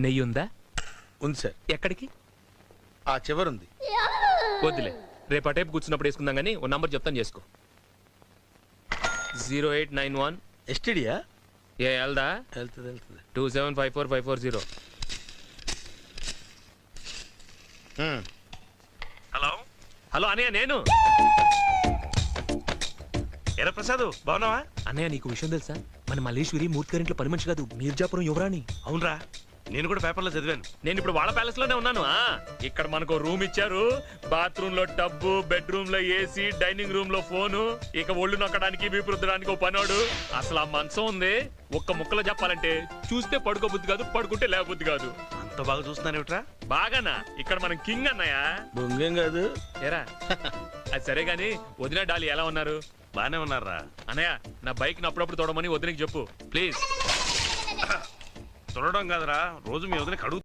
నెయ్యి ఉందా? ఉంది సార్. ఎక్కడికి? ఆ చివరుంది. వద్దులే, రేపు ఆ టైపు కూర్చున్నప్పుడు వేసుకుందాం కానీ ఓ నంబర్ చెప్తాను చేసుకో. 0891 ఎస్టీడియా? ఏ వెళ్దా? వెళ్తుంది. 27545440. హలో హలో అన్నయ్య, నేను ఎరా ప్రసాద్, బాగున్నావా? అన్నయ్య నీకు విషయం తెలుసా? మన మల్లేశ్వరి మూర్తి గారింట్లో పని మనిషి కాదు, మీర్జాపురం యువరాణి. అవునరా, నేను కూడా పేపర్లో చదివాను. నేను ఇప్పుడు వాళ్ళ ప్యాలెస్ లోనే ఉన్నాను. ఇక్కడ మనకు రూమ్ ఇచ్చారు, బాత్రూమ్ లో టబ్బు, బెడ్రూమ్ లో ఏసీ, డైనింగ్ రూమ్ లో ఫోను, ఇక ఒళ్ళు నొక్కడానికి వీపు రుద్దడానికి ఓ పనోడు. అసలు ఆ మంచం ఉంది, ఒక్క ముక్కలో చెప్పాలంటే చూస్తే పడుకోబుద్ధి కాదు, పడుకుంటే లేకపోద్ది కాదు. అంత బాగా చూస్తున్నారేమిట్రా? బాగానా? ఇక్కడ మనం కింగ్ అన్నయ్య. బొంగేం కాదు. ఏరా అది సరే గాని వదిన డాలి ఎలా ఉన్నారు? బానే ఉన్నారా అన్నయ్య, నా బైక్ అప్పుడప్పుడు తోడమని వదినకి చెప్పు ప్లీజ్. చూడడం కాదురా, రోజు మీ వదిన కడుగు